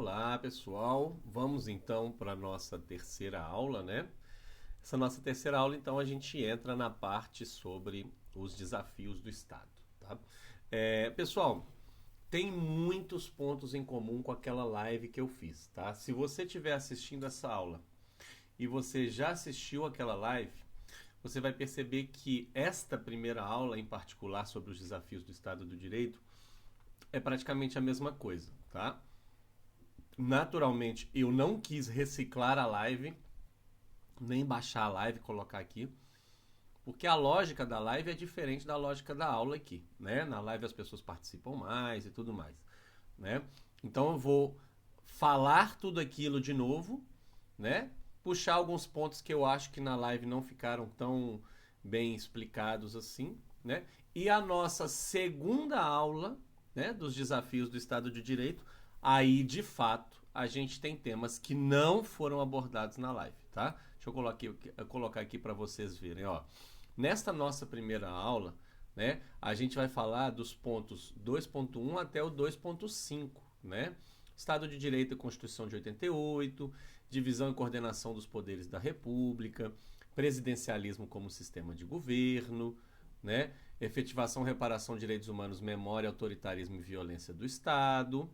Olá, pessoal. Vamos então para a nossa terceira aula, né? Essa nossa terceira aula, então, a gente entra na parte sobre os desafios do Estado, tá? Pessoal, tem muitos pontos em comum com aquela live que eu fiz, tá? Se você estiver assistindo essa aula e você já assistiu aquela live, você vai perceber que esta primeira aula, em particular sobre os desafios do Estado do Direito, é praticamente a mesma coisa, tá? Naturalmente, eu não quis reciclar a live, nem baixar a live e colocar aqui, porque a lógica da live é diferente da lógica da aula aqui, né? Na live as pessoas participam mais e tudo mais, né? Então eu vou falar tudo aquilo de novo, né? Puxar alguns pontos que eu acho que na live não ficaram tão bem explicados assim, né? E a nossa segunda aula, né, dos desafios do Estado de Direito, aí de fato a gente tem temas que não foram abordados na live, tá? Deixa eu colocar aqui para vocês verem, ó. Nesta nossa primeira aula, né, a gente vai falar dos pontos 2.1 até o 2.5, né? Estado de Direito e Constituição de 88, divisão e coordenação dos poderes da República, presidencialismo como sistema de governo, né? Efetivação, reparação de direitos humanos, memória, autoritarismo e violência do Estado,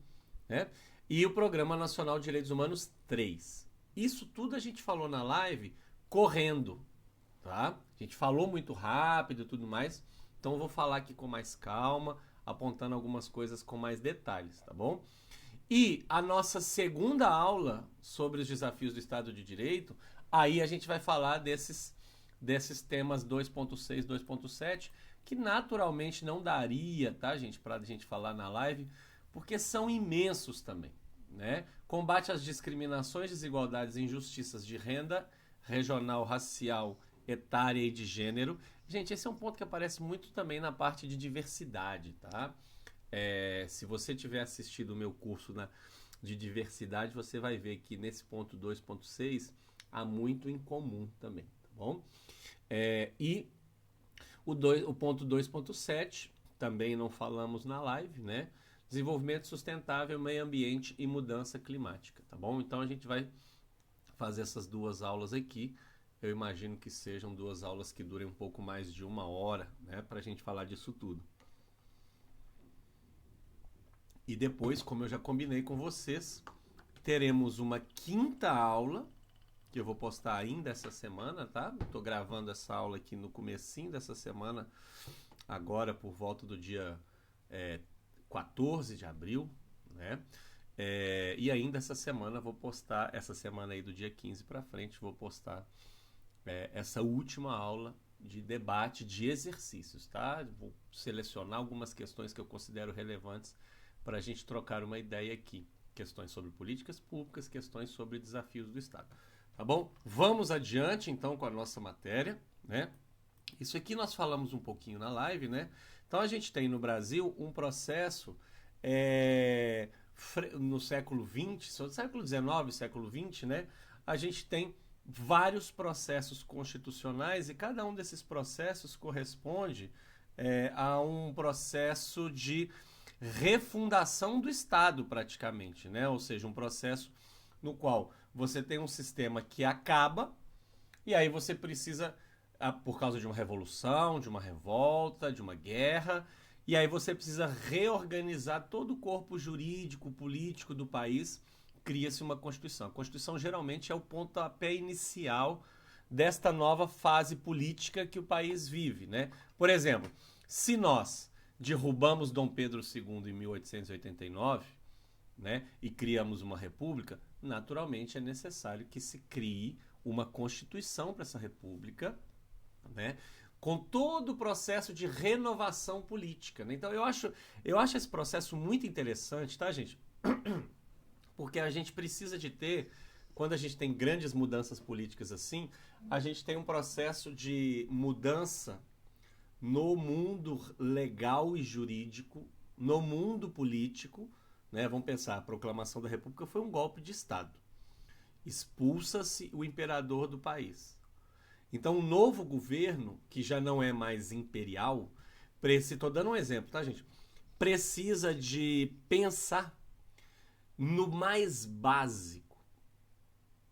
né? E o Programa Nacional de Direitos Humanos 3. Isso tudo a gente falou na live correndo, tá? A gente falou muito rápido e tudo mais, então eu vou falar aqui com mais calma, apontando algumas coisas com mais detalhes, tá bom? E a nossa segunda aula sobre os desafios do Estado de Direito, aí a gente vai falar desses temas 2.6, 2.7, que naturalmente não daria, tá, gente, para a gente falar na live, porque são imensos também, né? Combate às discriminações, desigualdades e injustiças de renda, regional, racial, etária e de gênero. Gente, esse é um ponto que aparece muito também na parte de diversidade, tá? Se você tiver assistido o meu curso de diversidade, você vai ver que nesse ponto 2.6 há muito em comum também, tá bom? E o ponto 2.7 também não falamos na live, né? Desenvolvimento sustentável, meio ambiente e mudança climática, tá bom? Então a gente vai fazer essas duas aulas aqui. Eu imagino que sejam duas aulas que durem um pouco mais de 1 hora, né? Para a gente falar disso tudo. E depois, como eu já combinei com vocês, teremos uma quinta aula, que eu vou postar ainda essa semana, tá? Estou gravando essa aula aqui no comecinho dessa semana, agora por volta do dia 14 de abril, né? E ainda essa semana vou postar, essa semana aí do dia 15 para frente, vou postar essa última aula de debate de exercícios, tá? Vou selecionar algumas questões que eu considero relevantes para a gente trocar uma ideia aqui. Questões sobre políticas públicas, questões sobre desafios do Estado. Tá bom? Vamos adiante, então, com a nossa matéria, né? Isso aqui nós falamos um pouquinho na live, né? Então, a gente tem no Brasil um processo no século XX, século XIX, século XX, né? A gente tem vários processos constitucionais e cada um desses processos corresponde a um processo de refundação do Estado, praticamente, né? Ou seja, um processo no qual você tem um sistema que acaba e aí você precisa, por causa de uma revolução, de uma revolta, de uma guerra, e aí você precisa reorganizar todo o corpo jurídico, político do país, cria-se uma Constituição. A Constituição geralmente é o pontapé inicial desta nova fase política que o país vive, né? Por exemplo, se nós derrubamos Dom Pedro II em 1889, né, e criamos uma república, naturalmente é necessário que se crie uma Constituição para essa república, né, com todo o processo de renovação política, né? Então eu acho esse processo muito interessante, tá, gente? Porque a gente precisa de ter, quando a gente tem grandes mudanças políticas assim, a gente tem um processo de mudança no mundo legal e jurídico, no mundo político, né? Vamos pensar, a proclamação da República foi um golpe de Estado. Expulsa-se o imperador do país. Então, o novo governo, que já não é mais imperial, estou dando um exemplo, tá, gente? Precisa de pensar no mais básico,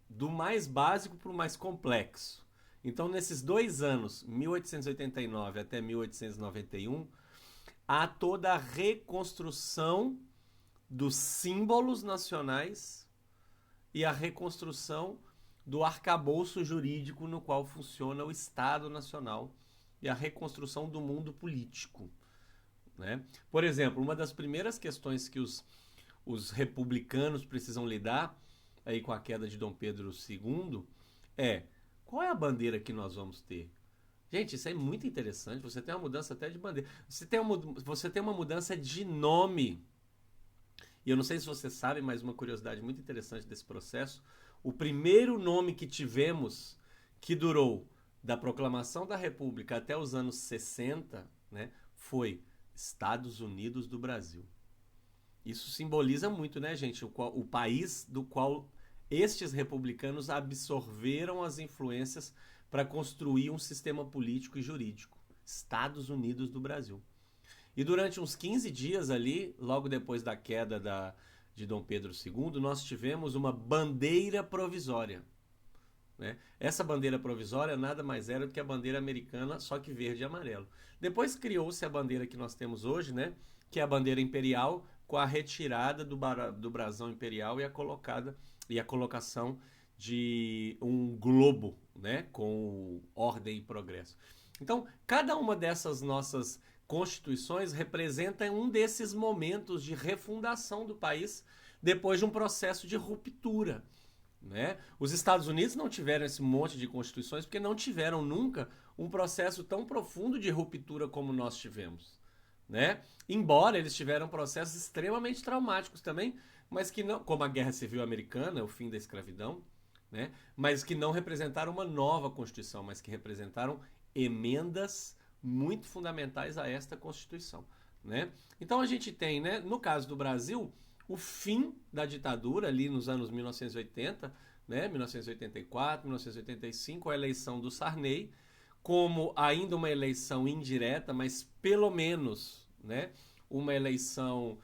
do mais básico para o mais complexo. Então, nesses 2 anos, 1889 até 1891, há toda a reconstrução dos símbolos nacionais e a reconstrução do arcabouço jurídico no qual funciona o Estado Nacional e a reconstrução do mundo político, né? Por exemplo, uma das primeiras questões que os republicanos precisam lidar aí com a queda de Dom Pedro II é: qual é a bandeira que nós vamos ter? Gente, isso é muito interessante. Você tem uma mudança até de bandeira. Você tem uma mudança de nome. E eu não sei se você sabe, mas uma curiosidade muito interessante desse processo: o primeiro nome que tivemos, que durou da proclamação da República até os anos 60, né, foi Estados Unidos do Brasil. Isso simboliza muito, né, gente? O país do qual estes republicanos absorveram as influências para construir um sistema político e jurídico. Estados Unidos do Brasil. E durante uns 15 dias ali, logo depois da queda de Dom Pedro II, nós tivemos uma bandeira provisória, né? Essa bandeira provisória nada mais era do que a bandeira americana, só que verde e amarelo. Depois criou-se a bandeira que nós temos hoje, né? Que é a bandeira imperial, com a retirada do brasão imperial e a colocação de um globo, né? Com ordem e progresso. Então, cada uma dessas nossas constituições representa um desses momentos de refundação do país depois de um processo de ruptura, né? Os Estados Unidos não tiveram esse monte de constituições porque não tiveram nunca um processo tão profundo de ruptura como nós tivemos, né? Embora eles tiveram processos extremamente traumáticos também, mas que não, como a Guerra Civil Americana, o fim da escravidão, né? Mas que não representaram uma nova Constituição, mas que representaram emendas muito fundamentais a esta Constituição, né? Então a gente tem, né, no caso do Brasil, o fim da ditadura ali nos anos 1980, né, 1984, 1985, a eleição do Sarney, como ainda uma eleição indireta, mas pelo menos, né, uma eleição,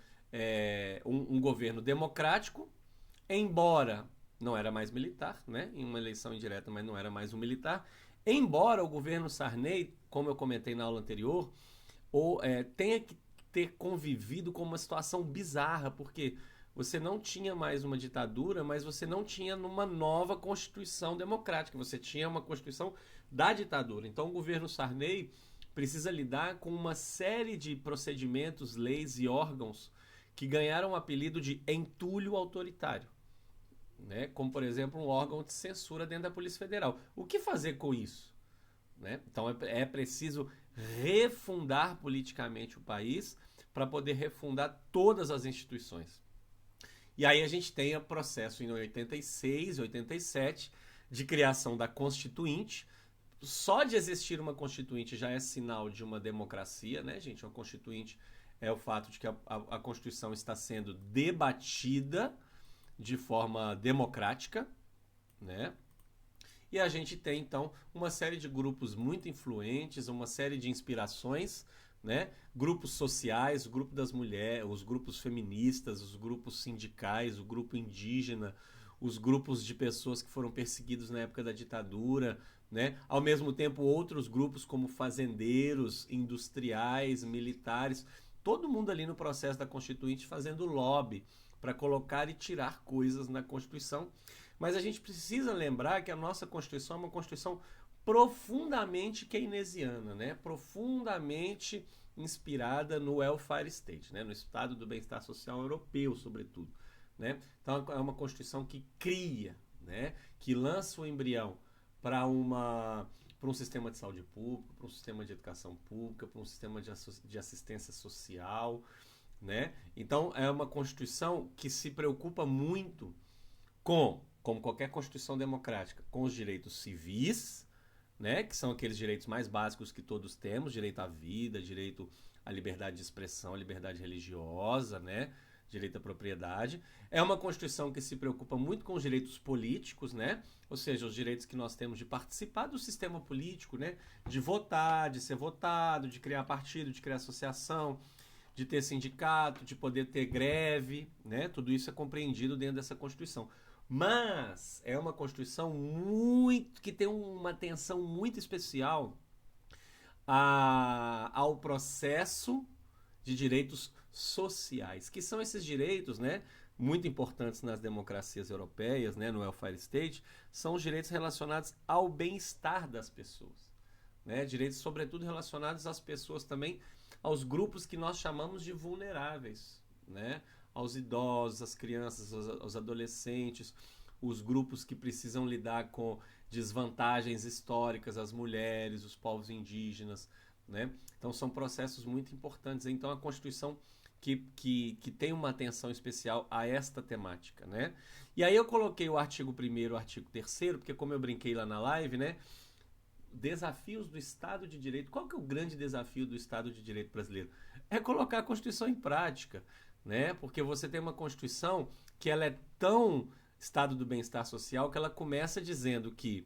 um governo democrático, embora não era mais militar, né, em uma eleição indireta, mas não era mais um militar, embora o governo Sarney, como eu comentei na aula anterior, tenha que ter convivido com uma situação bizarra, porque você não tinha mais uma ditadura, mas você não tinha uma nova Constituição democrática, você tinha uma Constituição da ditadura. Então o governo Sarney precisa lidar com uma série de procedimentos, leis e órgãos que ganharam o apelido de entulho autoritário, né? Como, por exemplo, um órgão de censura dentro da Polícia Federal. O que fazer com isso, né? Então é preciso refundar politicamente o país para poder refundar todas as instituições. E aí a gente tem o processo em 86, 87 de criação da Constituinte. Só de existir uma Constituinte já é sinal de uma democracia, né, gente? Uma Constituinte é o fato de que a Constituição está sendo debatida de forma democrática, né? E a gente tem, então, uma série de grupos muito influentes, uma série de inspirações, né? Grupos sociais, o grupo das mulheres, os grupos feministas, os grupos sindicais, o grupo indígena, os grupos de pessoas que foram perseguidos na época da ditadura, né? Ao mesmo tempo, outros grupos como fazendeiros, industriais, militares, todo mundo ali no processo da Constituinte fazendo lobby para colocar e tirar coisas na Constituição. Mas a gente precisa lembrar que a nossa Constituição é uma Constituição profundamente keynesiana, né? Profundamente inspirada no welfare state, né? No estado do bem-estar social europeu, sobretudo, né? Então é uma Constituição que cria, né? Que lança o embrião para um sistema de saúde pública, para um sistema de educação pública, para um sistema de assistência social, né? Então é uma Constituição que se preocupa muito como qualquer Constituição democrática, com os direitos civis, né, que são aqueles direitos mais básicos que todos temos, direito à vida, direito à liberdade de expressão, à liberdade religiosa, né, direito à propriedade. É uma Constituição que se preocupa muito com os direitos políticos, né, ou seja, os direitos que nós temos de participar do sistema político, né, de votar, de ser votado, de criar partido, de criar associação, de ter sindicato, de poder ter greve, né? Tudo isso é compreendido dentro dessa Constituição. Mas é uma Constituição que tem uma atenção muito especial ao processo de direitos sociais, que são esses direitos, né, muito importantes nas democracias europeias, né, no welfare state, são os direitos relacionados ao bem-estar das pessoas, né, direitos sobretudo relacionados às pessoas também, aos grupos que nós chamamos de vulneráveis, né, aos idosos, às crianças, aos adolescentes, os grupos que precisam lidar com desvantagens históricas, as mulheres, os povos indígenas, né? Então são processos muito importantes. Então a Constituição que tem uma atenção especial a esta temática, né? E aí eu coloquei o artigo 1º e o artigo 3º, porque como eu brinquei lá na live, né? Desafios do Estado de Direito. Qual que é o grande desafio do Estado de Direito brasileiro? É colocar a Constituição em prática, né? Porque você tem uma Constituição que ela é tão Estado do bem-estar social que ela começa dizendo que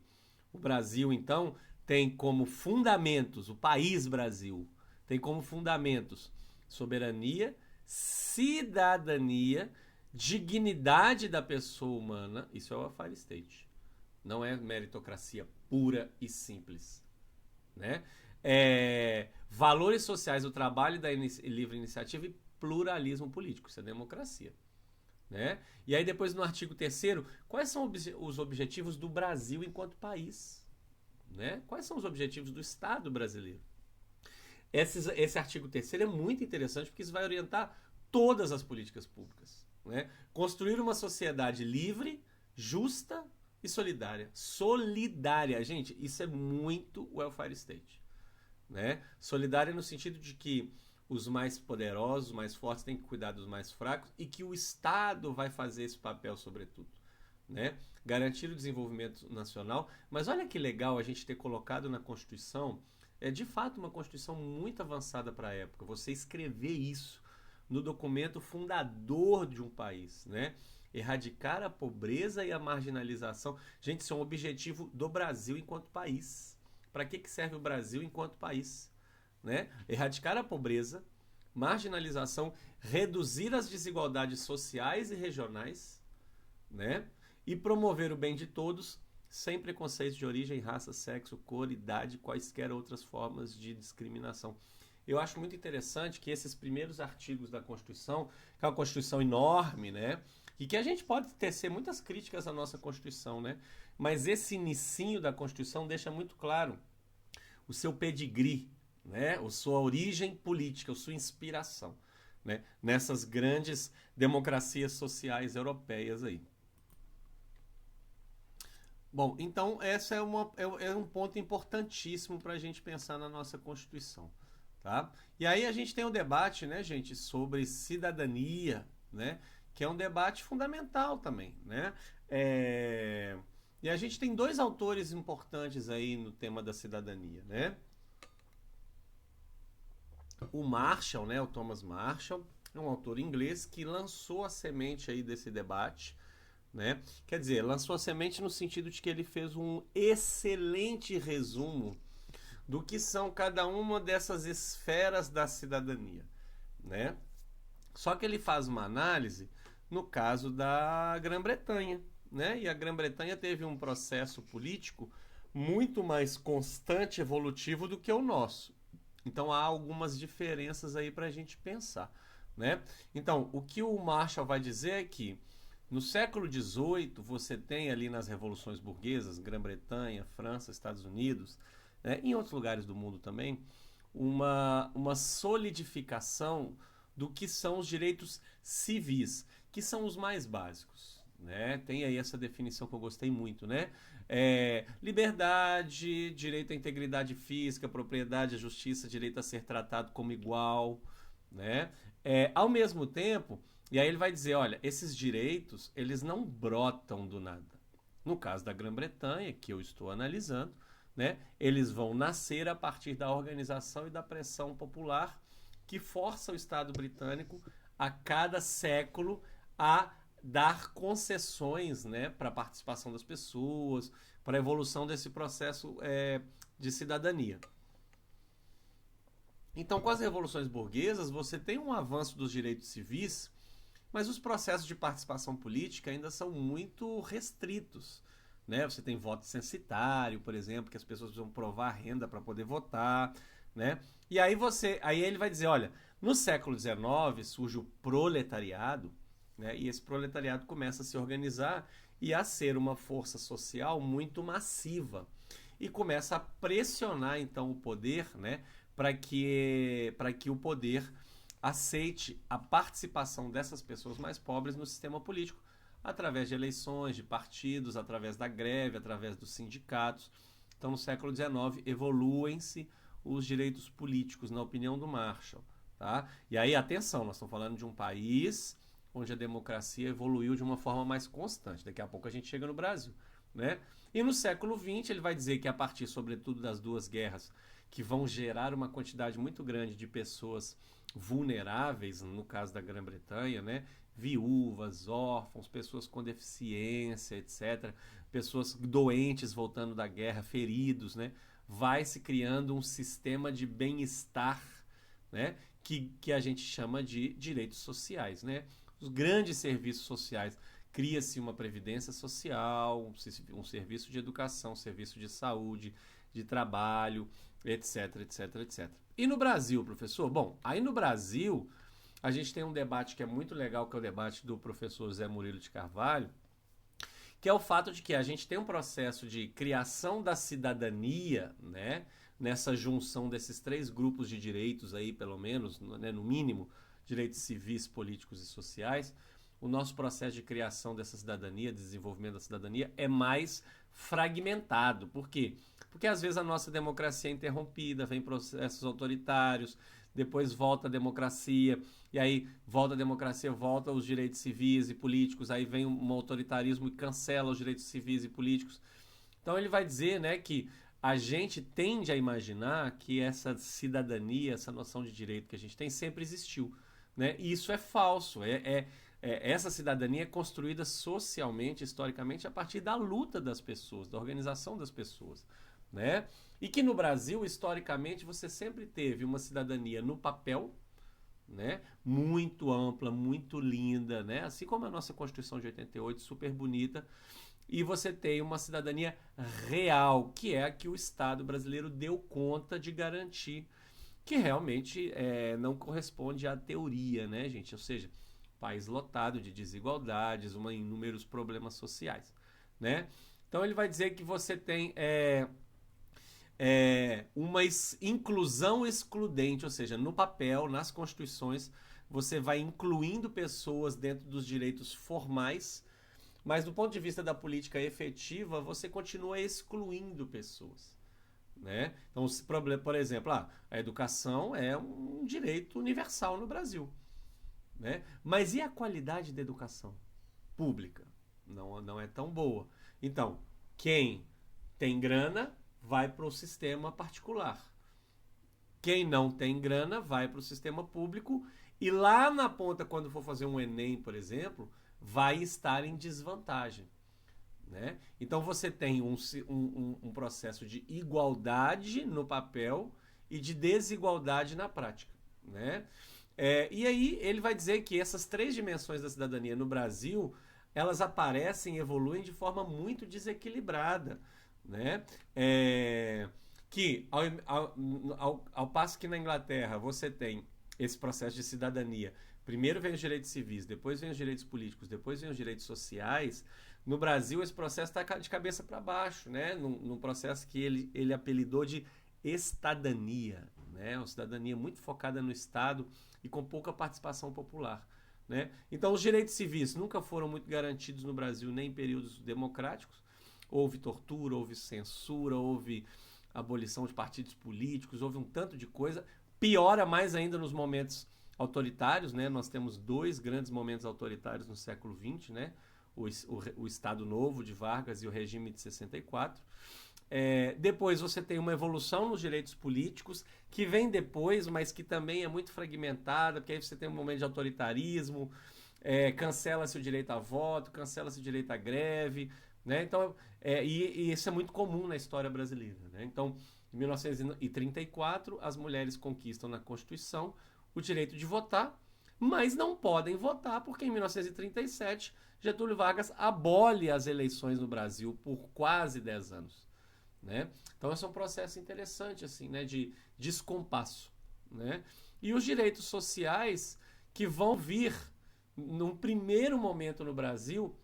o Brasil, então, tem como fundamentos, o país Brasil, tem como fundamentos soberania, cidadania, dignidade da pessoa humana, isso é o welfare state. Não é meritocracia pura e simples, né? Valores sociais do trabalho, da livre iniciativa e pluralismo político, isso é democracia, né? E aí depois no artigo 3º, quais são os objetivos do Brasil enquanto país, né? Quais são os objetivos do Estado brasileiro? Esse artigo 3º é muito interessante porque isso vai orientar todas as políticas públicas, né? Construir uma sociedade livre, justa e solidária. Solidária, gente, isso é muito welfare state, né? Solidária no sentido de que os mais poderosos, os mais fortes têm que cuidar dos mais fracos e que o Estado vai fazer esse papel sobretudo, né? Garantir o desenvolvimento nacional. Mas olha que legal a gente ter colocado na Constituição, é de fato uma Constituição muito avançada para a época, você escrever isso no documento fundador de um país, né? Erradicar a pobreza e a marginalização. Gente, isso é um objetivo do Brasil enquanto país. Para que serve o Brasil enquanto país? Né? Erradicar a pobreza, marginalização, reduzir as desigualdades sociais e regionais, né? E promover o bem de todos, sem preconceitos de origem, raça, sexo, cor, idade, quaisquer outras formas de discriminação. Eu acho muito interessante que esses primeiros artigos da Constituição, que é uma Constituição enorme, né? E que a gente pode tecer muitas críticas à nossa Constituição, né? Mas esse inicinho da Constituição deixa muito claro o seu pedigree, né? A sua origem política, a sua inspiração, né? Nessas grandes democracias sociais europeias aí. Bom, então essa é um ponto importantíssimo para a gente pensar na nossa Constituição, tá? E aí a gente tem um debate, né, gente, sobre cidadania, né? Que é um debate fundamental também, né? E a gente tem dois autores importantes aí no tema da cidadania, né? O Marshall, né, o Thomas Marshall, é um autor inglês que lançou a semente aí desse debate, né? Quer dizer, lançou a semente no sentido de que ele fez um excelente resumo do que são cada uma dessas esferas da cidadania, né? Só que ele faz uma análise no caso da Grã-Bretanha, né? E a Grã-Bretanha teve um processo político muito mais constante, evolutivo do que o nosso. Então há algumas diferenças aí para a gente pensar, né? Então, o que o Marshall vai dizer é que no século XVIII você tem ali nas revoluções burguesas, Grã-Bretanha, França, Estados Unidos, né? Em outros lugares do mundo também, uma solidificação do que são os direitos civis, que são os mais básicos, né? Tem aí essa definição que eu gostei muito, né? Liberdade, direito à integridade física, propriedade, à justiça, direito a ser tratado como igual, né? Ao mesmo tempo, e aí ele vai dizer, olha, esses direitos, eles não brotam do nada. No caso da Grã-Bretanha, que eu estou analisando, né? Eles vão nascer a partir da organização e da pressão popular que força o Estado britânico a cada século a dar concessões, né, para a participação das pessoas, para a evolução desse processo de cidadania. Então, com as revoluções burguesas, você tem um avanço dos direitos civis, mas os processos de participação política ainda são muito restritos. Né? Você tem voto censitário, por exemplo, que as pessoas precisam provar renda para poder votar. Né? E aí ele vai dizer, olha, no século XIX surge o proletariado, né? E esse proletariado começa a se organizar e a ser uma força social muito massiva. E começa a pressionar então o poder, né, para que o poder aceite a participação dessas pessoas mais pobres no sistema político, através de eleições, de partidos, através da greve, através dos sindicatos. Então, no século XIX, evoluem-se os direitos políticos, na opinião do Marshall. Tá? E aí, atenção, nós estamos falando de um país onde a democracia evoluiu de uma forma mais constante. Daqui a pouco a gente chega no Brasil. Né? E no século XX, ele vai dizer que a partir, sobretudo, das duas guerras, que vão gerar uma quantidade muito grande de pessoas vulneráveis, no caso da Grã-Bretanha, né? Viúvas, órfãos, pessoas com deficiência, etc., pessoas doentes voltando da guerra, feridos, né? Vai se criando um sistema de bem-estar, né? Que a gente chama de direitos sociais, né? Os grandes serviços sociais. Cria-se uma previdência social, um serviço de educação, um serviço de saúde, de trabalho, etc, etc, etc. E no Brasil, professor? Bom, aí no Brasil, a gente tem um debate que é muito legal, que é o debate do professor Zé Murilo de Carvalho, que é o fato de que a gente tem um processo de criação da cidadania, né? Nessa junção desses três grupos de direitos aí, pelo menos, né? No mínimo, direitos civis, políticos e sociais. O nosso processo de criação dessa cidadania, de desenvolvimento da cidadania, é mais fragmentado. Por quê? Porque às vezes a nossa democracia é interrompida, vem processos autoritários, depois volta a democracia, e aí volta a democracia, volta os direitos civis e políticos, aí vem um autoritarismo e cancela os direitos civis e políticos. Então ele vai dizer, né, que a gente tende a imaginar que essa cidadania, essa noção de direito que a gente tem, sempre existiu. Né? E isso é falso. Essa cidadania é construída socialmente, historicamente, a partir da luta das pessoas, da organização das pessoas. Né? E que no Brasil, historicamente, você sempre teve uma cidadania no papel, né? Muito ampla, muito linda, né? Assim como a nossa Constituição de 88, super bonita. E você tem uma cidadania real, que é a que o Estado brasileiro deu conta de garantir, que realmente não corresponde à teoria, né, gente? Ou seja, país lotado de desigualdades, inúmeros problemas sociais, né? Então ele vai dizer que você tem uma inclusão excludente, ou seja, no papel, nas constituições, você vai incluindo pessoas dentro dos direitos formais, mas do ponto de vista da política efetiva, você continua excluindo pessoas. Né? Então, por exemplo, a educação é um direito universal no Brasil. Né? Mas e a qualidade da educação pública? Não é tão boa. Então, quem tem grana vai para o sistema particular. Quem não tem grana vai para o sistema público e lá na ponta, quando for fazer um Enem, por exemplo, vai estar em desvantagem. Né? Então você tem um processo de igualdade no papel e de desigualdade na prática. Né? E aí ele vai dizer que essas três dimensões da cidadania no Brasil, elas aparecem e evoluem de forma muito desequilibrada. Né? Que ao passo que na Inglaterra você tem esse processo de cidadania, primeiro vem os direitos civis, depois vem os direitos políticos, depois vem os direitos sociais. No Brasil, esse processo está de cabeça para baixo, né? Num processo que ele apelidou de estadania, né? Uma cidadania muito focada no Estado e com pouca participação popular. Né? Então, os direitos civis nunca foram muito garantidos no Brasil, nem em períodos democráticos. Houve tortura, houve censura, houve abolição de partidos políticos, houve um tanto de coisa. Piora mais ainda nos momentos autoritários, né? Nós temos dois grandes momentos autoritários no século XX, né? O Estado Novo de Vargas e o regime de 64. Depois você tem uma evolução nos direitos políticos, que vem depois, mas que também é muito fragmentada, porque aí você tem um momento de autoritarismo, cancela-se o direito a voto, cancela-se o direito à greve, né? Então, e isso é muito comum na história brasileira. Né? Então, Em 1934, as mulheres conquistam na Constituição o direito de votar, mas não podem votar porque em 1937 Getúlio Vargas abole as eleições no Brasil por quase 10 anos. Né? Então esse é um processo interessante assim, né, de descompasso. Né? E os direitos sociais que vão vir num primeiro momento no Brasil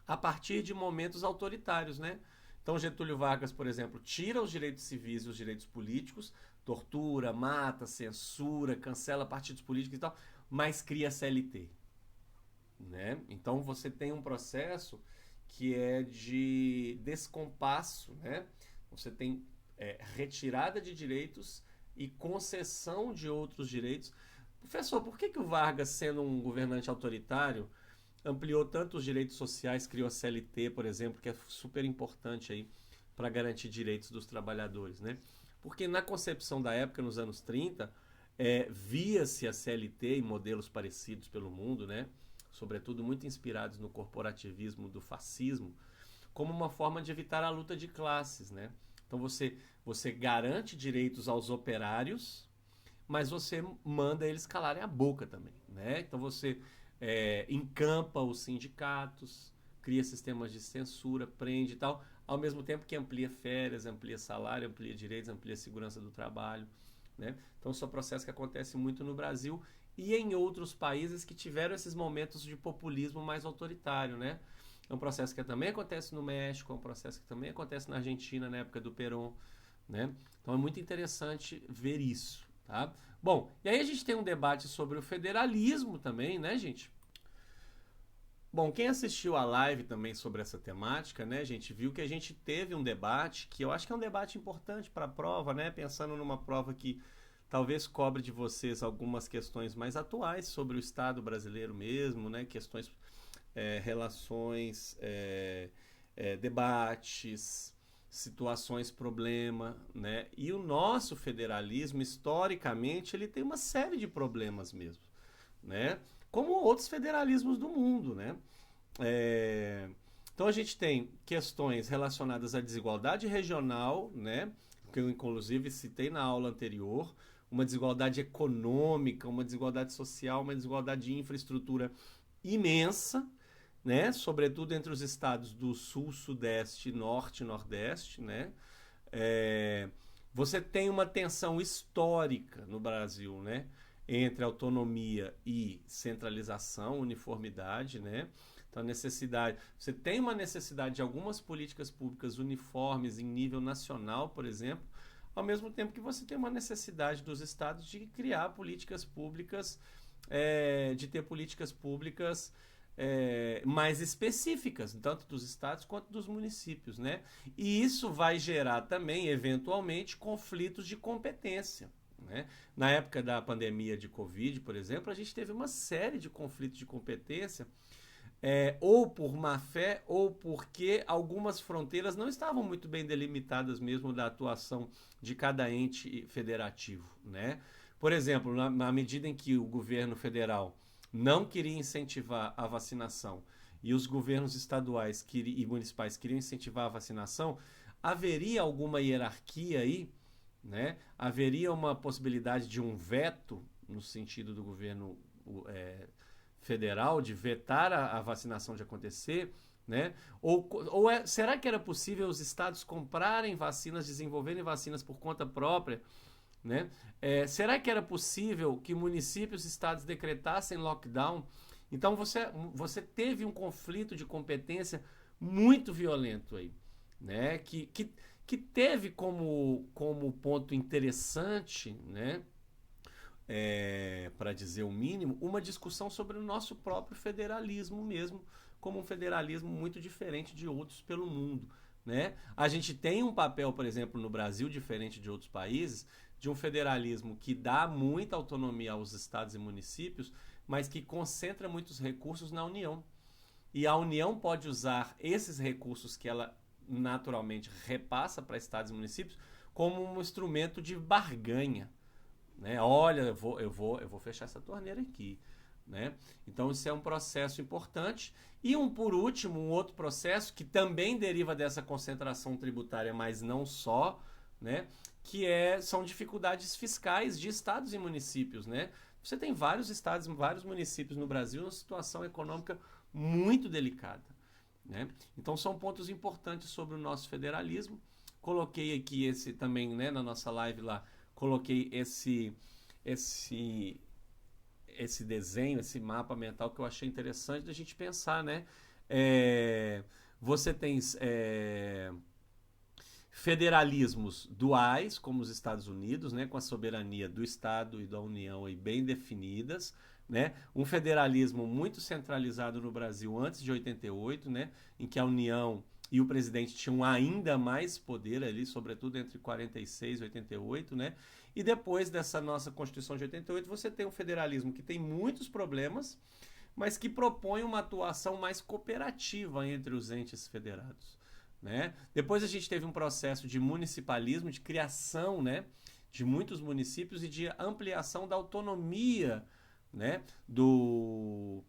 a partir de momentos autoritários, né? Então Getúlio Vargas, por exemplo, tira os direitos civis e os direitos políticos, tortura, mata, censura, cancela partidos políticos e tal, mas cria a CLT. Né? Então você tem um processo que é de descompasso, né? Você tem retirada de direitos e concessão de outros direitos. Professor, por que o Vargas, sendo um governante autoritário, ampliou tanto os direitos sociais, criou a CLT, por exemplo, que é super importante aí para garantir direitos dos trabalhadores, né? Porque na concepção da época, nos anos 30, via-se a CLT em modelos parecidos pelo mundo, né? Sobretudo muito inspirados no corporativismo do fascismo, como uma forma de evitar a luta de classes, né? Então você garante direitos aos operários, mas você manda eles calarem a boca também, né? Então você encampa os sindicatos, cria sistemas de censura, prende e tal, ao mesmo tempo que amplia férias, amplia salário, amplia direitos, amplia segurança do trabalho, né? Então esse é um processo que acontece muito no Brasil e em outros países que tiveram esses momentos de populismo mais autoritário, né? É um processo que também acontece no México, é um processo que também acontece na Argentina, na época do Perón, né? Então é muito interessante ver isso, tá? Bom, e aí a gente tem um debate sobre o federalismo também, né, gente? Bom, quem assistiu a live também sobre essa temática, né, gente, viu que a gente teve um debate, que eu acho que é um debate importante para a prova, né? Pensando numa prova que talvez cobre de vocês algumas questões mais atuais sobre o Estado brasileiro mesmo, né? Questões, relações, debates, situações, problema, né? E o nosso federalismo, historicamente, ele tem uma série de problemas mesmo, né? Como outros federalismos do mundo, né? Então a gente tem questões relacionadas à desigualdade regional, né? Que eu inclusive citei na aula anterior, uma desigualdade econômica, uma desigualdade social, uma desigualdade de infraestrutura imensa, né? Sobretudo entre os estados do Sul, Sudeste, Norte e Nordeste, né? Você tem uma tensão histórica no Brasil, né? Entre autonomia e centralização, uniformidade, né? Então, você tem uma necessidade de algumas políticas públicas uniformes em nível nacional, por exemplo, ao mesmo tempo que você tem uma necessidade dos estados de criar políticas públicas, de ter políticas públicas mais específicas, tanto dos estados quanto dos municípios, né? E isso vai gerar também, eventualmente, conflitos de competência, né? Na época da pandemia de Covid, por exemplo, a gente teve uma série de conflitos de competência, ou por má fé, ou porque algumas fronteiras não estavam muito bem delimitadas mesmo da atuação de cada ente federativo, né? Por exemplo, na medida em que o governo federal não queria incentivar a vacinação e os governos estaduais e municipais queriam incentivar a vacinação, haveria alguma hierarquia aí, né? Haveria uma possibilidade de um veto no sentido do governo federal de vetar a vacinação de acontecer, né? Será que era possível os estados comprarem vacinas, desenvolverem vacinas por conta própria, né? Será que era possível que municípios e estados decretassem lockdown? Então você teve um conflito de competência muito violento aí, né? Que teve como ponto interessante, né? Para dizer o mínimo, uma discussão sobre o nosso próprio federalismo mesmo, como um federalismo muito diferente de outros pelo mundo, né? A gente tem um papel, por exemplo, no Brasil, diferente de outros países, de um federalismo que dá muita autonomia aos estados e municípios, mas que concentra muitos recursos na União. E a União pode usar esses recursos que ela naturalmente repassa para estados e municípios como um instrumento de barganha, né? Olha, eu vou fechar essa torneira aqui, né? Então isso é um processo importante. E por último, um outro processo que também deriva dessa concentração tributária, mas não só, né? São dificuldades fiscais de estados e municípios, né? Você tem vários estados, vários municípios no Brasil numa situação econômica muito delicada, né? Então são pontos importantes sobre o nosso federalismo. Coloquei aqui esse também, né, na nossa live lá, coloquei esse desenho, esse mapa mental que eu achei interessante da gente pensar, né? Você tem federalismos duais, como os Estados Unidos, né, com a soberania do Estado e da União aí bem definidas, né? Um federalismo muito centralizado no Brasil antes de 88, né, em que a União e o presidente tinham ainda mais poder ali, sobretudo entre 46 e 88, né? E depois dessa nossa Constituição de 88, você tem um federalismo que tem muitos problemas, mas que propõe uma atuação mais cooperativa entre os entes federados, né? Depois a gente teve um processo de municipalismo, de criação, né, de muitos municípios e de ampliação da autonomia, né, dos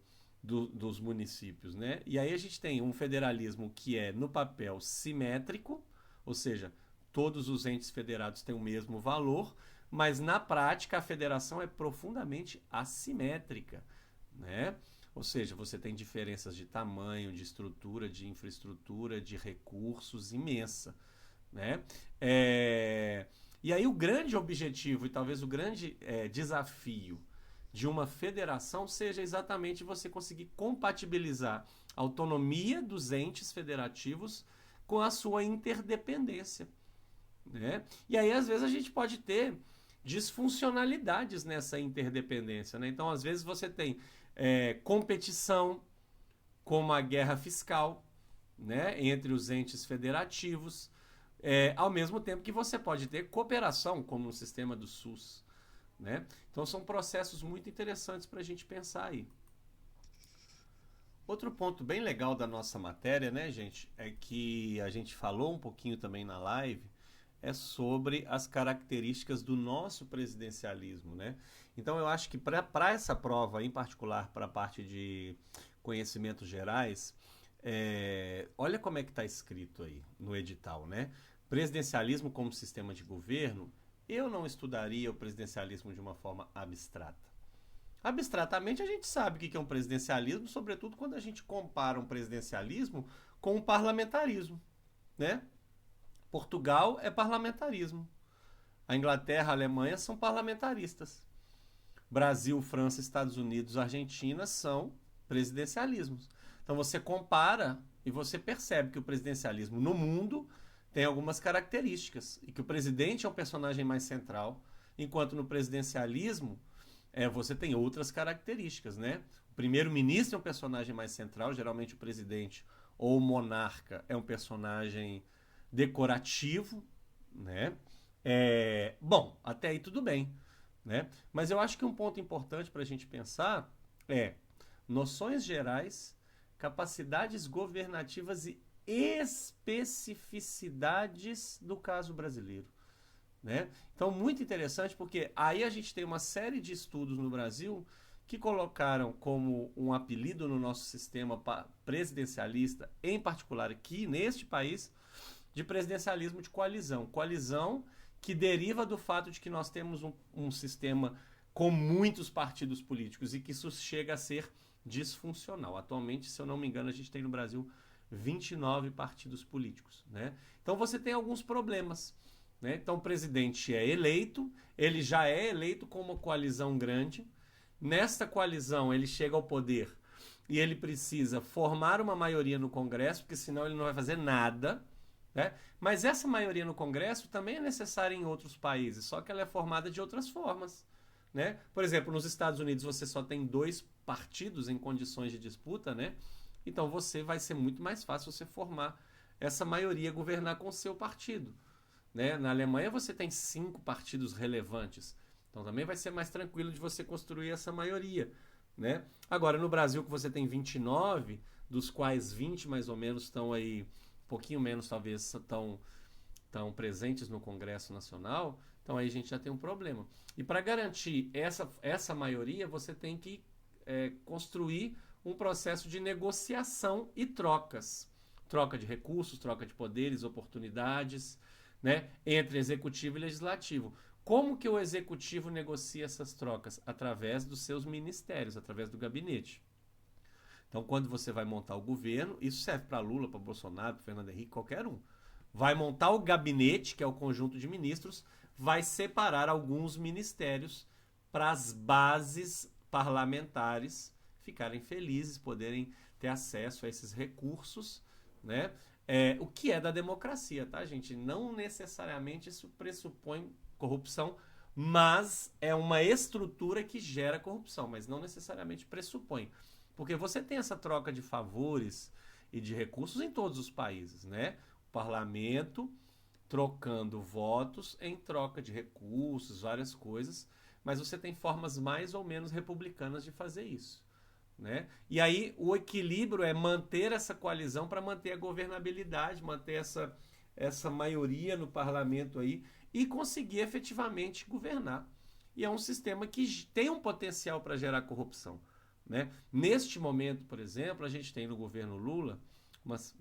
municípios, né? E aí a gente tem um federalismo que é no papel simétrico, ou seja, todos os entes federados têm o mesmo valor, mas na prática a federação é profundamente assimétrica, né? Ou seja, você tem diferenças de tamanho, de estrutura, de infraestrutura, de recursos imensa, né? E aí o grande objetivo e talvez o grande desafio de uma federação seja exatamente você conseguir compatibilizar a autonomia dos entes federativos com a sua interdependência, né? E aí às vezes a gente pode ter disfuncionalidades nessa interdependência, né? Então às vezes você tem competição, como a guerra fiscal, né, entre os entes federativos, ao mesmo tempo que você pode ter cooperação, como no sistema do SUS, né? Então são processos muito interessantes para a gente pensar aí. Outro ponto bem legal da nossa matéria, né, gente, é que a gente falou um pouquinho também na live, é sobre as características do nosso presidencialismo, né? Então eu acho que para essa prova, em particular para a parte de conhecimentos gerais, olha como é que está escrito aí no edital, né? Presidencialismo como sistema de governo, eu não estudaria o presidencialismo de uma forma abstrata. Abstratamente a gente sabe o que é um presidencialismo, sobretudo quando a gente compara um presidencialismo com um parlamentarismo, né? Portugal é parlamentarismo. A Inglaterra, a Alemanha são parlamentaristas. Brasil, França, Estados Unidos, Argentina são presidencialismos. Então você compara e você percebe que o presidencialismo no mundo tem algumas características e que o presidente é um personagem mais central, enquanto no presidencialismo você tem outras características, né? O primeiro-ministro é um personagem mais central, geralmente o presidente ou o monarca é um personagem decorativo, né? Bom, até aí tudo bem, né? Mas eu acho que um ponto importante para a gente pensar é noções gerais, capacidades governativas e especificidades do caso brasileiro, né? Então, muito interessante porque aí a gente tem uma série de estudos no Brasil que colocaram como um apelido no nosso sistema presidencialista, em particular aqui neste país, de presidencialismo de coalizão. Coalizão que deriva do fato de que nós temos um sistema com muitos partidos políticos e que isso chega a ser disfuncional. Atualmente, se eu não me engano, a gente tem no Brasil 29 partidos políticos, né? Então você tem alguns problemas, né? Então o presidente é eleito, ele já é eleito com uma coalizão grande. Nesta coalizão ele chega ao poder e ele precisa formar uma maioria no Congresso, porque senão ele não vai fazer nada, né? Mas essa maioria no Congresso também é necessária em outros países, só que ela é formada de outras formas, né? Por exemplo, nos Estados Unidos você só tem 2 partidos em condições de disputa, né? Então vai ser muito mais fácil você formar essa maioria, governar com o seu partido, né? Na Alemanha você tem 5 partidos relevantes, então também vai ser mais tranquilo de você construir essa maioria, né? Agora no Brasil que você tem 29, dos quais 20 mais ou menos estão aí, um pouquinho menos talvez estão presentes no Congresso Nacional, então aí a gente já tem um problema. E para garantir essa maioria, você tem que construir um processo de negociação e trocas. Troca de recursos, troca de poderes, oportunidades, né, entre executivo e legislativo. Como que o executivo negocia essas trocas? Através dos seus ministérios, através do gabinete. Então, quando você vai montar o governo, isso serve para Lula, para Bolsonaro, para Fernando Henrique, qualquer um. Vai montar o gabinete, que é o conjunto de ministros, vai separar alguns ministérios para as bases parlamentares ficarem felizes, poderem ter acesso a esses recursos, né? O que é da democracia, tá, gente? Não necessariamente isso pressupõe corrupção, mas é uma estrutura que gera corrupção, mas não necessariamente pressupõe. Porque você tem essa troca de favores e de recursos em todos os países, né? O parlamento trocando votos em troca de recursos, várias coisas, mas você tem formas mais ou menos republicanas de fazer isso, né? E aí o equilíbrio é manter essa coalizão para manter a governabilidade, manter essa maioria no parlamento aí e conseguir efetivamente governar. E é um sistema que tem um potencial para gerar corrupção, né? Neste momento, por exemplo, a gente tem no governo Lula,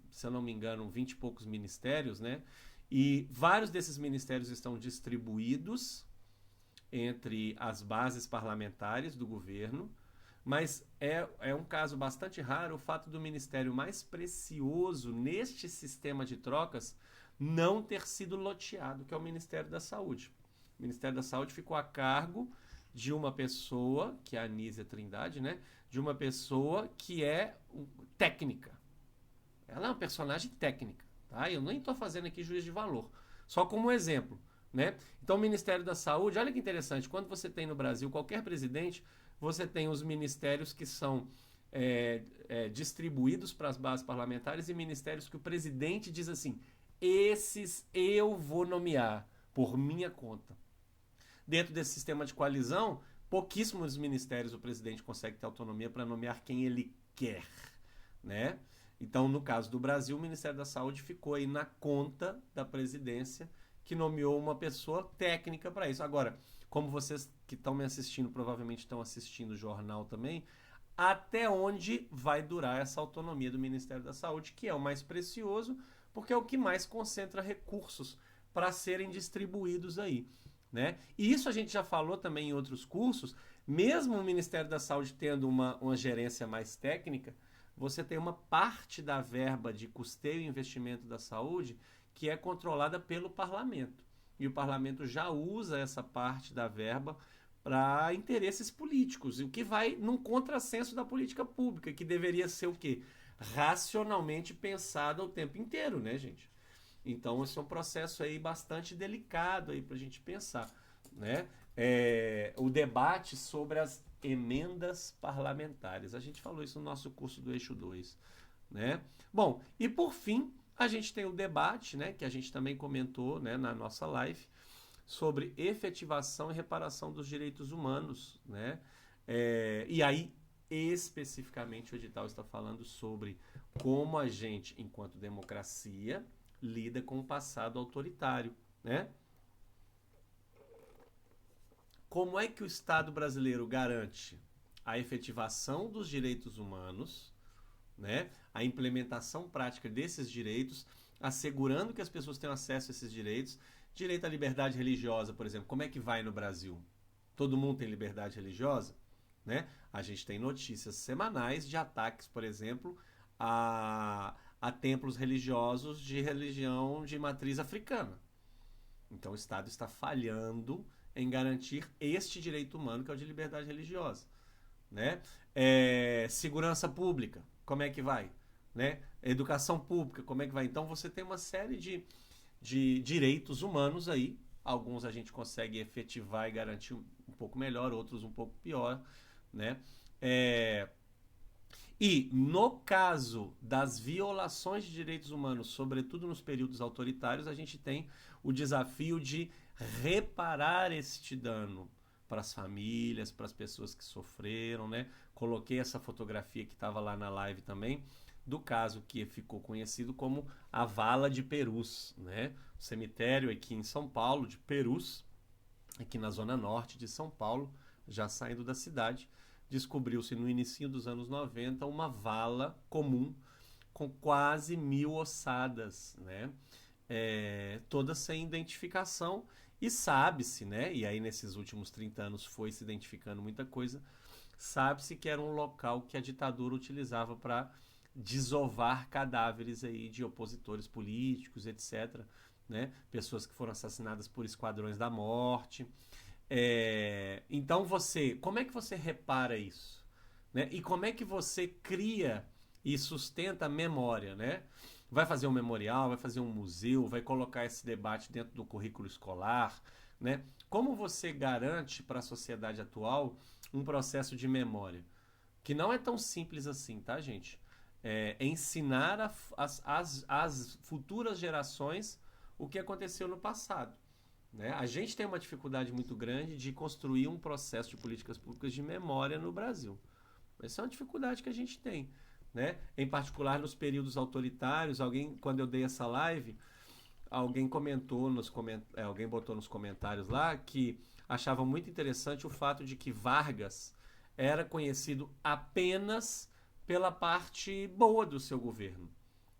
se eu não me engano, 20 e poucos ministérios, né? E vários desses ministérios estão distribuídos entre as bases parlamentares do governo, mas é um caso bastante raro o fato do ministério mais precioso neste sistema de trocas não ter sido loteado, que é o Ministério da Saúde. O Ministério da Saúde ficou a cargo de uma pessoa, que é a Anísia Trindade, né? De uma pessoa que é técnica. Ela é uma personagem técnica, tá? Eu nem estou fazendo aqui juízo de valor, só como exemplo, né? Então o Ministério da Saúde, olha que interessante, quando você tem no Brasil qualquer presidente, você tem os ministérios que são distribuídos para as bases parlamentares e ministérios que o presidente diz assim, esses eu vou nomear por minha conta. Dentro desse sistema de coalizão, pouquíssimos ministérios o presidente consegue ter autonomia para nomear quem ele quer, né? Então, no caso do Brasil, o Ministério da Saúde ficou aí na conta da presidência, que nomeou uma pessoa técnica para isso. Agora, como vocês que estão me assistindo, provavelmente estão assistindo o jornal também, até onde vai durar essa autonomia do Ministério da Saúde, que é o mais precioso, porque é o que mais concentra recursos para serem distribuídos aí, né? E isso a gente já falou também em outros cursos, mesmo o Ministério da Saúde tendo uma gerência mais técnica, você tem uma parte da verba de custeio e investimento da saúde que é controlada pelo parlamento. E o parlamento já usa essa parte da verba para interesses políticos, o que vai num contrassenso da política pública, que deveria ser o quê? Racionalmente pensada o tempo inteiro, né, gente? Então, esse é um processo aí bastante delicado aí para a gente pensar, né? O debate sobre as emendas parlamentares. A gente falou isso no nosso curso do Eixo 2, né? Bom, e por fim, a gente tem o debate, né, que a gente também comentou, né, na nossa live, sobre efetivação e reparação dos direitos humanos, né? E aí, especificamente, o edital está falando sobre como a gente, enquanto democracia, lida com o passado autoritário, né? Como é que o Estado brasileiro garante a efetivação dos direitos humanos, né? A implementação prática desses direitos, assegurando que as pessoas tenham acesso a esses direitos? Direito à liberdade religiosa, por exemplo, como é que vai no Brasil? Todo mundo tem liberdade religiosa? Né? A gente tem notícias semanais de ataques, por exemplo, a templos religiosos de religião de matriz africana. Então o Estado está falhando em garantir este direito humano, que é o de liberdade religiosa, né? Segurança pública, como é que vai? Né? Educação pública, como é que vai? Então você tem uma série de direitos humanos aí, alguns a gente consegue efetivar e garantir um pouco melhor, outros um pouco pior, né? E no caso das violações de direitos humanos, sobretudo nos períodos autoritários, a gente tem o desafio de reparar este dano para as famílias, para as pessoas que sofreram, né? Coloquei essa fotografia que estava lá na live também, do caso que ficou conhecido como a Vala de Perus, né? O cemitério aqui em São Paulo, de Perus, aqui na zona norte de São Paulo, já saindo da cidade, descobriu-se no início dos anos 90 uma vala comum com quase 1000 ossadas, né? toda sem identificação, e sabe-se, né? E aí nesses últimos 30 anos foi se identificando muita coisa, sabe-se que era um local que a ditadura utilizava para desovar cadáveres aí de opositores políticos, etc., né? Pessoas que foram assassinadas por esquadrões da morte. Então como é que você repara isso? Né? E como é que você cria e sustenta a memória, né? Vai fazer um memorial, vai fazer um museu, vai colocar esse debate dentro do currículo escolar, né? Como você garante para a sociedade atual um processo de memória? Que não é tão simples assim, tá, gente? Ensinar as futuras gerações o que aconteceu no passado. Né? A gente tem uma dificuldade muito grande de construir um processo de políticas públicas de memória no Brasil. Essa é uma dificuldade que a gente tem. Né? Em particular nos períodos autoritários, quando eu dei essa live, alguém alguém botou nos comentários lá que achava muito interessante o fato de que Vargas era conhecido apenas pela parte boa do seu governo,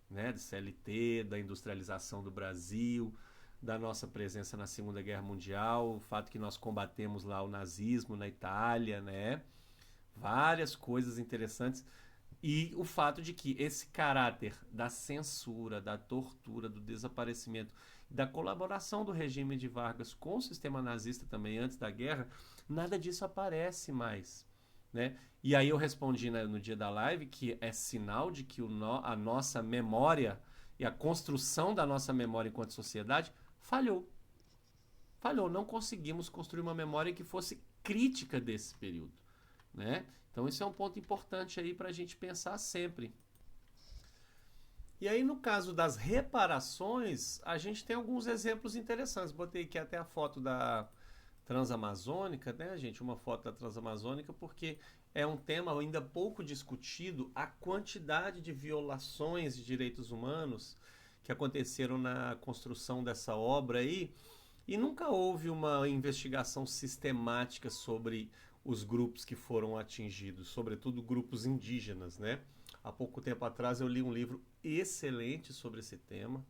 né? Do CLT, da industrialização do Brasil, da nossa presença na Segunda Guerra Mundial, o fato que nós combatemos lá o nazismo na Itália, né? Várias coisas interessantes. E o fato de que esse caráter da censura, da tortura, do desaparecimento, da colaboração do regime de Vargas com o sistema nazista também antes da guerra, nada disso aparece mais. Né? E aí eu respondi no dia da live que é sinal de que a nossa memória e a construção da nossa memória enquanto sociedade falhou. Falhou, não conseguimos construir uma memória que fosse crítica desse período. Né? Então isso é um ponto importante aí para a gente pensar sempre. E aí no caso das reparações, a gente tem alguns exemplos interessantes. Botei aqui até a foto da Transamazônica, né, gente? Uma foto da Transamazônica, porque é um tema ainda pouco discutido, a quantidade de violações de direitos humanos que aconteceram na construção dessa obra aí, e nunca houve uma investigação sistemática sobre os grupos que foram atingidos, sobretudo grupos indígenas, né? Há pouco tempo atrás eu li um livro excelente sobre esse tema,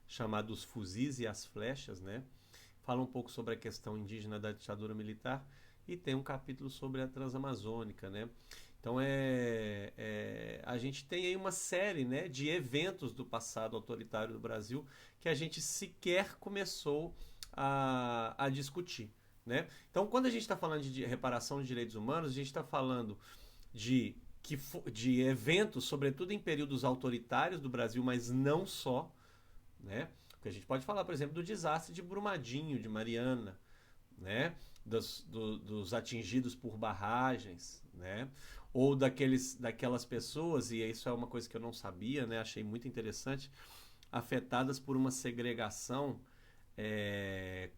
chamado Os Fuzis e as Flechas, né? Fala um pouco sobre a questão indígena da ditadura militar e tem um capítulo sobre a Transamazônica, né? Então a gente tem aí uma série, né, de eventos do passado autoritário do Brasil que a gente sequer começou a discutir. Né? Então, quando a gente está falando de reparação de direitos humanos, a gente está falando de eventos, sobretudo em períodos autoritários do Brasil, mas não só. Né? Porque a gente pode falar, por exemplo, do desastre de Brumadinho, de Mariana, né? dos atingidos por barragens, né? Ou daquelas pessoas, e isso é uma coisa que eu não sabia, né? Achei muito interessante, afetadas por uma segregação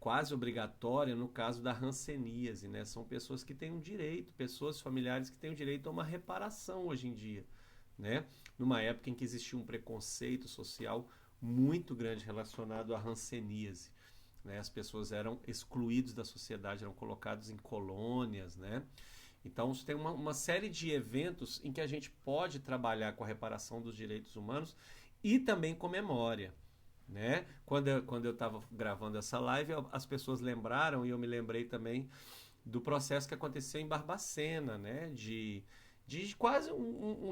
quase obrigatória no caso da hanseníase, né? São pessoas que têm um direito, pessoas familiares que têm o direito a uma reparação hoje em dia, né? Numa época em que existia um preconceito social muito grande relacionado à hanseníase, né? As pessoas eram excluídas da sociedade, eram colocadas em colônias, né? Então tem uma série de eventos em que a gente pode trabalhar com a reparação dos direitos humanos e também com memória. Né? Quando eu estava gravando essa live, as pessoas lembraram, e eu me lembrei também do processo que aconteceu em Barbacena, né? de quase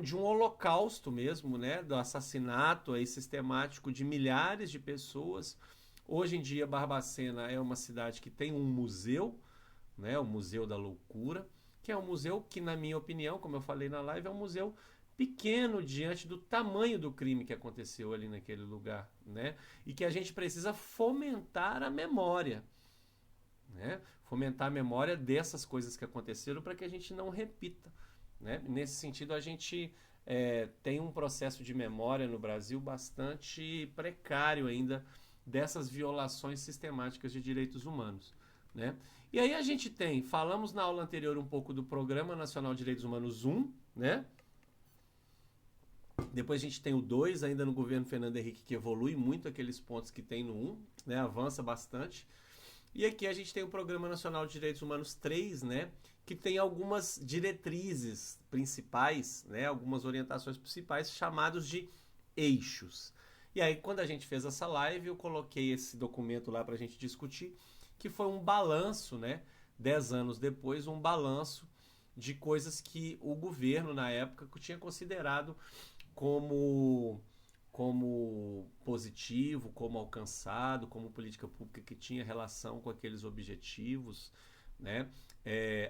de um holocausto mesmo, né? Do assassinato aí sistemático de milhares de pessoas. Hoje em dia, Barbacena é uma cidade que tem um museu, né? O Museu da Loucura, que é um museu que, na minha opinião, como eu falei na live, é um museu pequeno diante do tamanho do crime que aconteceu ali naquele lugar, né? E que a gente precisa fomentar a memória, né? Fomentar a memória dessas coisas que aconteceram para que a gente não repita, né? Nesse sentido, a gente tem um processo de memória no Brasil bastante precário ainda dessas violações sistemáticas de direitos humanos, né? E aí a gente falamos na aula anterior um pouco do Programa Nacional de Direitos Humanos 1, né? Depois a gente tem o 2, ainda no governo Fernando Henrique, que evolui muito aqueles pontos que tem no 1, né? Avança bastante. E aqui a gente tem o Programa Nacional de Direitos Humanos 3, né? Que tem algumas diretrizes principais, né? Algumas orientações principais chamados de eixos. E aí, quando a gente fez essa live, eu coloquei esse documento lá para a gente discutir, que foi um balanço, né? 10 anos depois, um balanço de coisas que o governo, na época, tinha considerado como, como positivo, como alcançado, como política pública que tinha relação com aqueles objetivos, né?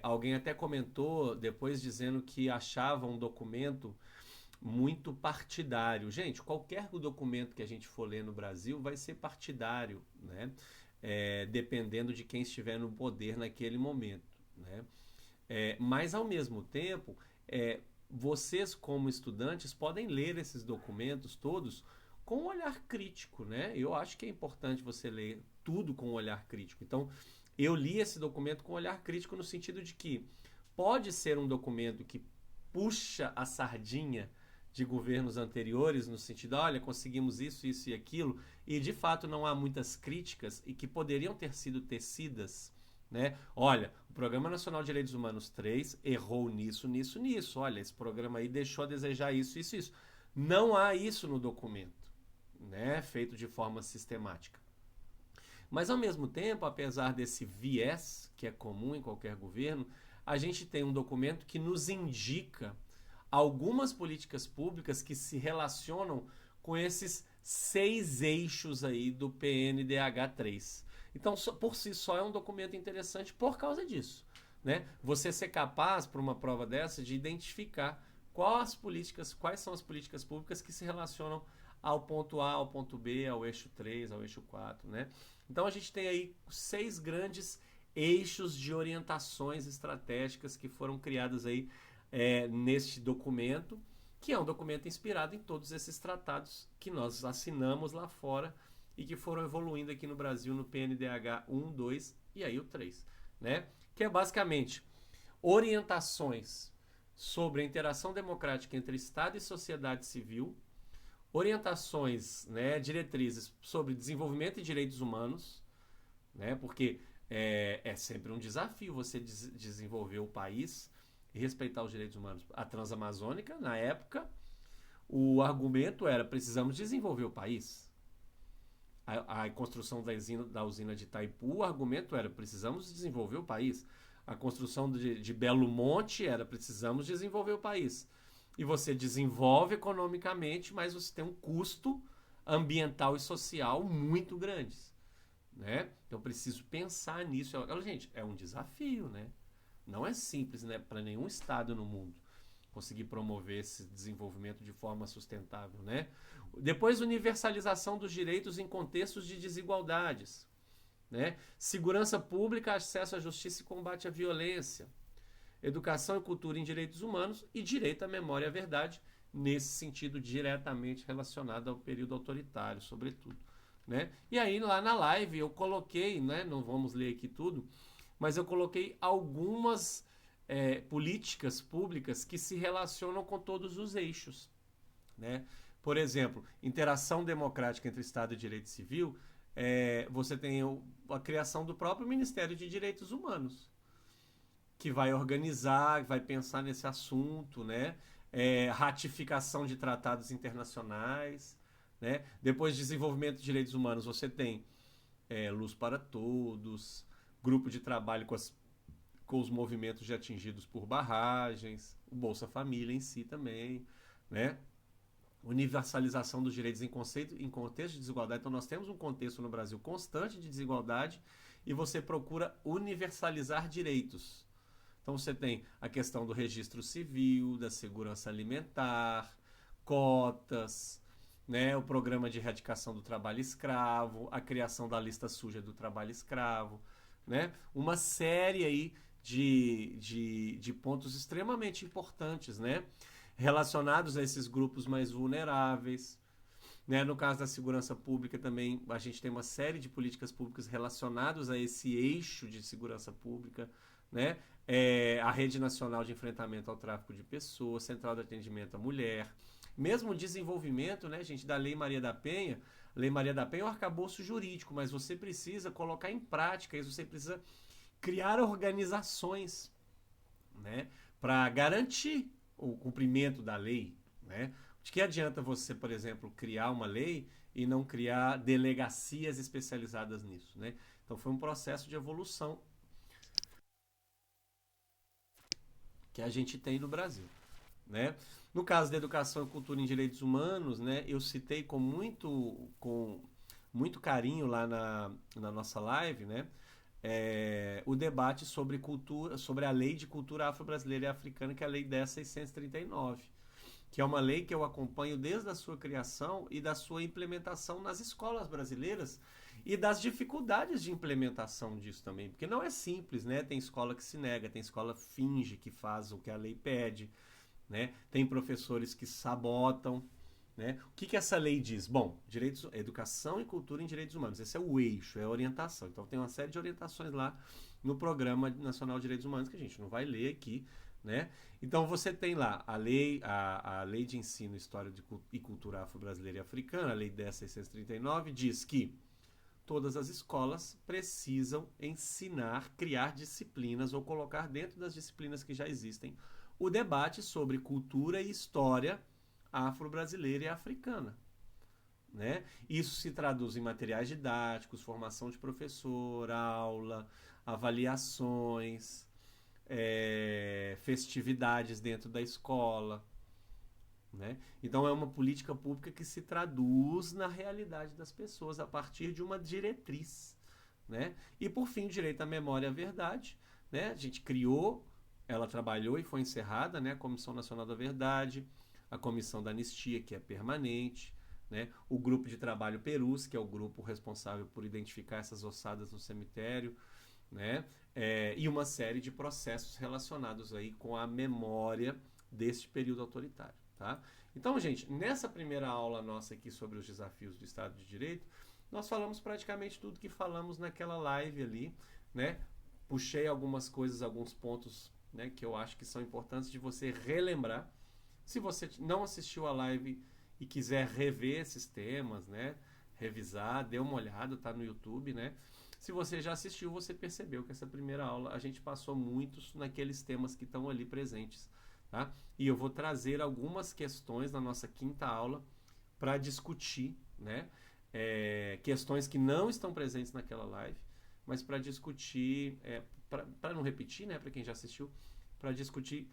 Alguém até comentou depois dizendo que achava um documento muito partidário. Gente, qualquer documento que a gente for ler no Brasil vai ser partidário, né? Dependendo de quem estiver no poder naquele momento, né? Mas, ao mesmo tempo, vocês, como estudantes, podem ler esses documentos todos com um olhar crítico, né? Eu acho que é importante você ler tudo com um olhar crítico. Então, eu li esse documento com um olhar crítico no sentido de que pode ser um documento que puxa a sardinha de governos anteriores, no sentido, olha, conseguimos isso, isso e aquilo, e de fato não há muitas críticas e que poderiam ter sido tecidas, né? Olha, o Programa Nacional de Direitos Humanos 3 errou nisso, nisso, nisso. Olha, esse programa aí deixou a desejar isso, isso, isso. Não há isso no documento, né? Feito de forma sistemática. Mas, ao mesmo tempo, apesar desse viés, que é comum em qualquer governo, a gente tem um documento que nos indica algumas políticas públicas que se relacionam com esses 6 eixos aí do PNDH3. Então, por si só, é um documento interessante por causa disso, né? Você ser capaz, para uma prova dessa, de identificar quais são as políticas públicas que se relacionam ao ponto A, ao ponto B, ao eixo 3, ao eixo 4, né? Então, a gente tem aí 6 grandes eixos de orientações estratégicas que foram criadas aí neste documento, que é um documento inspirado em todos esses tratados que nós assinamos lá fora e que foram evoluindo aqui no Brasil no PNDH 1, 2 e aí o 3, né? Que é basicamente orientações sobre a interação democrática entre Estado e sociedade civil, orientações, né, diretrizes sobre desenvolvimento e direitos humanos, né? Porque é sempre um desafio você desenvolver o país e respeitar os direitos humanos. A Transamazônica, na época, o argumento era: precisamos desenvolver o país. A construção da usina de Itaipu, o argumento era: precisamos desenvolver o país. A construção de Belo Monte era: precisamos desenvolver o país. E você desenvolve economicamente, mas você tem um custo ambiental e social muito grandes, né? Então, preciso pensar nisso. Gente, é um desafio, né? Não é simples, né, para nenhum estado no mundo conseguir promover esse desenvolvimento de forma sustentável, né? Depois, universalização dos direitos em contextos de desigualdades, né? Segurança pública, acesso à justiça e combate à violência. Educação e cultura em direitos humanos e direito à memória e à verdade, nesse sentido diretamente relacionado ao período autoritário, sobretudo, né? E aí, lá na live, eu coloquei, né, não vamos ler aqui tudo, mas eu coloquei algumas políticas públicas que se relacionam com todos os eixos, né? Por exemplo, interação democrática entre Estado e direito civil, você tem a criação do próprio Ministério de Direitos Humanos, que vai organizar, vai pensar nesse assunto, né? Ratificação de tratados internacionais, né? Depois, desenvolvimento de direitos humanos, você tem Luz para Todos, grupo de trabalho com os movimentos de atingidos por barragens, o Bolsa Família em si também, né? Universalização dos direitos em contexto de desigualdade. Então, nós temos um contexto no Brasil constante de desigualdade e você procura universalizar direitos. Então, você tem a questão do registro civil, da segurança alimentar, cotas, né, o programa de erradicação do trabalho escravo, a criação da lista suja do trabalho escravo, né? Uma série aí de pontos extremamente importantes, né, relacionados a esses grupos mais vulneráveis, né? No caso da segurança pública também, a gente tem uma série de políticas públicas relacionadas a esse eixo de segurança pública, né? A Rede Nacional de Enfrentamento ao Tráfico de Pessoas, Central de Atendimento à Mulher, mesmo o desenvolvimento, né, gente, da Lei Maria da Penha. Lei Maria da Penha é um arcabouço jurídico, mas você precisa colocar em prática isso, você precisa criar organizações, né, para garantir o cumprimento da lei, né? De que adianta você, por exemplo, criar uma lei e não criar delegacias especializadas nisso, né? Então foi um processo de evolução que a gente tem no Brasil, né? No caso da educação e cultura em direitos humanos, né, eu citei com muito carinho lá na nossa live, né, o debate sobre cultura, sobre a lei de cultura afro-brasileira e africana, que é a Lei 10.639, que é uma lei que eu acompanho desde a sua criação e da sua implementação nas escolas brasileiras e das dificuldades de implementação disso também, porque não é simples, né? Tem escola que se nega, tem escola que finge que faz o que a lei pede, né? Tem professores que sabotam, né? O que essa lei diz? Bom, direitos, educação e cultura em direitos humanos. Esse é o eixo, é a orientação. Então tem uma série de orientações lá no Programa Nacional de Direitos Humanos que a gente não vai ler aqui, né? Então você tem lá a lei de ensino, história e cultura afro-brasileira e africana, a lei 10.639, diz que todas as escolas precisam ensinar, criar disciplinas ou colocar dentro das disciplinas que já existem o debate sobre cultura e história afro-brasileira e africana, né? Isso se traduz em materiais didáticos, formação de professor, aula, avaliações, festividades dentro da escola, né? Então é uma política pública que se traduz na realidade das pessoas a partir de uma diretriz, né? E por fim, o direito à memória e à verdade, né? A gente criou, ela trabalhou e foi encerrada, né? A Comissão Nacional da Verdade, a Comissão da Anistia, que é permanente, né? O grupo de trabalho Perus, que é o grupo responsável por identificar essas ossadas no cemitério, né? E uma série de processos relacionados aí com a memória deste período autoritário, tá? Então, gente, nessa primeira aula nossa aqui sobre os desafios do Estado de Direito, nós falamos praticamente tudo que falamos naquela live ali, né? Puxei algumas coisas, alguns pontos, né, que eu acho que são importantes de você relembrar. Se você não assistiu a live e quiser rever esses temas, né, revisar, dê uma olhada, tá no YouTube, né? Se você já assistiu, você percebeu que essa primeira aula a gente passou muitos naqueles temas que estão ali presentes, tá? E eu vou trazer algumas questões na nossa quinta aula para discutir, né? Questões que não estão presentes naquela live, mas para discutir, para não repetir, né? Para quem já assistiu, para discutir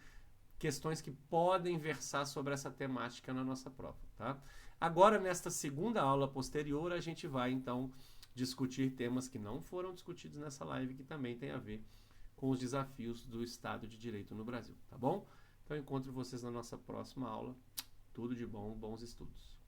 questões que podem versar sobre essa temática na nossa prova, tá? Agora, nesta segunda aula posterior, a gente vai, então, discutir temas que não foram discutidos nessa live, que também tem a ver com os desafios do Estado de Direito no Brasil, tá bom? Então, encontro vocês na nossa próxima aula. Tudo de bom, bons estudos.